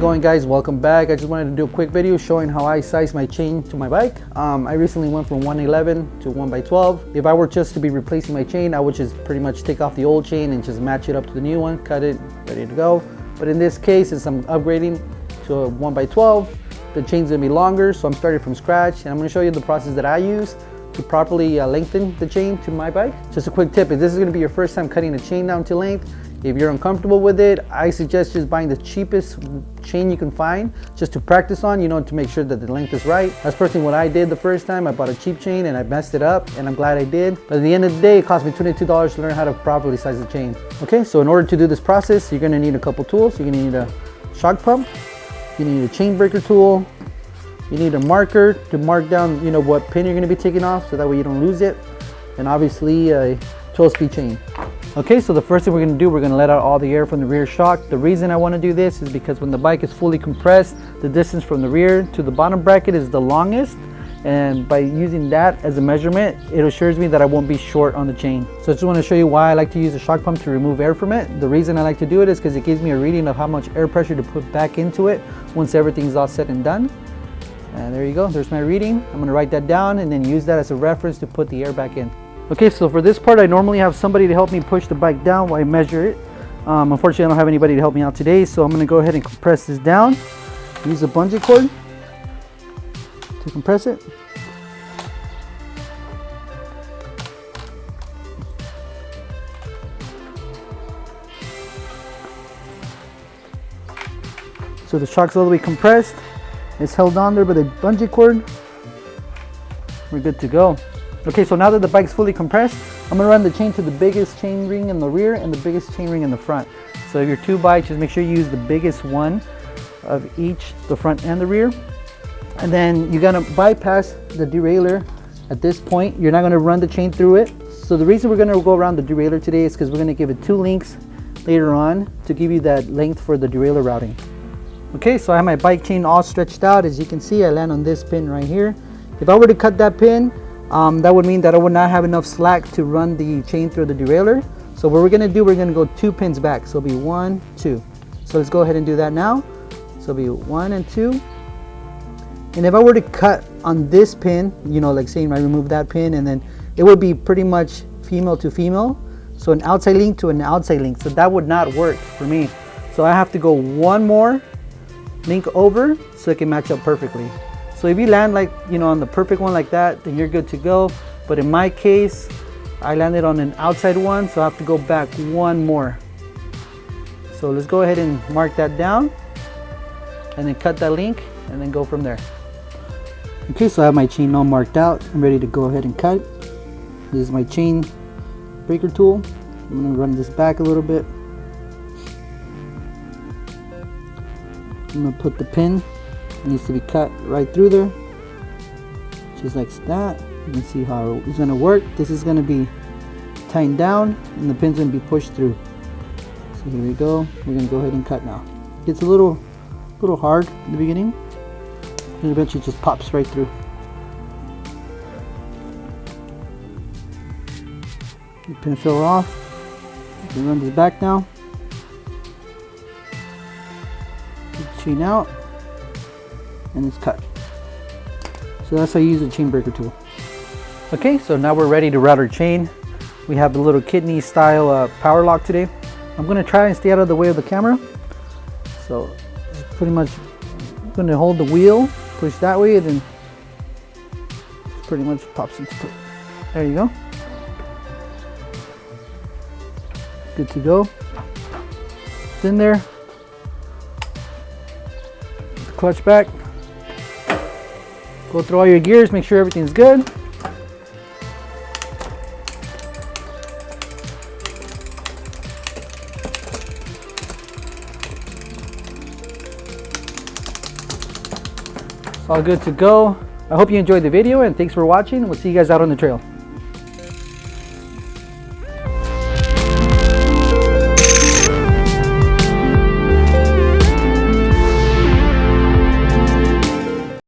going, guys? Welcome back. I just wanted to do a quick video showing how I size my chain to my bike. I recently went from 111 to 1x12. If I were just to be replacing my chain, I would just pretty much take off the old chain and just match it up to the new one, cut it, ready to go. But in this case, since I'm upgrading to a 1x12, the chain's gonna be longer, so I'm starting from scratch, and I'm gonna show you the process that I use to properly lengthen the chain to my bike. Just a quick tip: if this is gonna be your first time cutting a chain down to length, if you're uncomfortable with it, I suggest just buying the cheapest chain you can find just to practice on, to make sure that the length is right. That's personally what I did the first time. I bought a cheap chain and I messed it up, and I'm glad I did. But at the end of the day, it cost me $22 to learn how to properly size the chain. Okay, so in order to do this process, you're gonna need a couple tools. You're gonna need a shock pump, you need a chain breaker tool, you need a marker to mark down, what pin you're gonna be taking off, so that way you don't lose it, and obviously a 12-speed chain. Okay, so the first thing we're gonna do, we're gonna let out all the air from the rear shock. The reason I wanna do this is because when the bike is fully compressed, the distance from the rear to the bottom bracket is the longest, and by using that as a measurement, it assures me that I won't be short on the chain. So I just wanna show you why I like to use a shock pump to remove air from it. The reason I like to do it is because it gives me a reading of how much air pressure to put back into it once everything's all said and done. And there you go, there's my reading. I'm gonna write that down and then use that as a reference to put the air back in. Okay, so for this part, I normally have somebody to help me push the bike down while I measure it. Unfortunately, I don't have anybody to help me out today, so I'm gonna go ahead and compress this down. Use a bungee cord to compress it. So the shock's all the way compressed. It's held on there by the bungee cord. We're good to go. Okay, so now that the bike's fully compressed, I'm gonna run the chain to the biggest chain ring in the rear and the biggest chain ring in the front. So if you're two bikes, just make sure you use the biggest one of each, the front and the rear. And then you're gonna bypass the derailleur at this point. You're not gonna run the chain through it. So the reason we're gonna go around the derailleur today is because we're gonna give it 2 links later on to give you that length for the derailleur routing. Okay, so I have my bike chain all stretched out. As you can see, I land on this pin right here. If I were to cut that pin, that would mean that I would not have enough slack to run the chain through the derailleur. So what we're gonna do, we're gonna go 2 pins back. So it'll be 1, 2. So let's go ahead and do that now. So it'll be 1 and 2. And if I were to cut on this pin, like saying I remove that pin, and then it would be pretty much female to female. So an outside link to an outside link. So that would not work for me. So I have to go one more link over so it can match up perfectly. So if you land on the perfect one like that, then you're good to go. But in my case, I landed on an outside one, so I have to go back one more. So let's go ahead and mark that down and then cut that link and then go from there. Okay, so I have my chain all marked out. I'm ready to go ahead and cut. This is my chain breaker tool. I'm gonna run this back a little bit. I'm gonna put the pin. It needs to be cut right through there, just like that. You can see how it's gonna work. This is gonna be tightened down, and the pin's gonna be pushed through. So here we go. We're gonna go ahead and cut now. It's a little hard in the beginning, and eventually it just pops right through. The pin fell off. We run this back now. Get the chain out. And it's cut. So that's how you use a chain breaker tool. Okay, so now we're ready to route our chain. We have the little kidney style power lock today. I'm gonna try and stay out of the way of the camera. So pretty much I'm gonna hold the wheel, push that way, and then pretty much pops into place. There you go. Good to go. It's in there. The clutch back. Go through all your gears, make sure everything's good. It's all good to go. I hope you enjoyed the video, and thanks for watching. We'll see you guys out on the trail.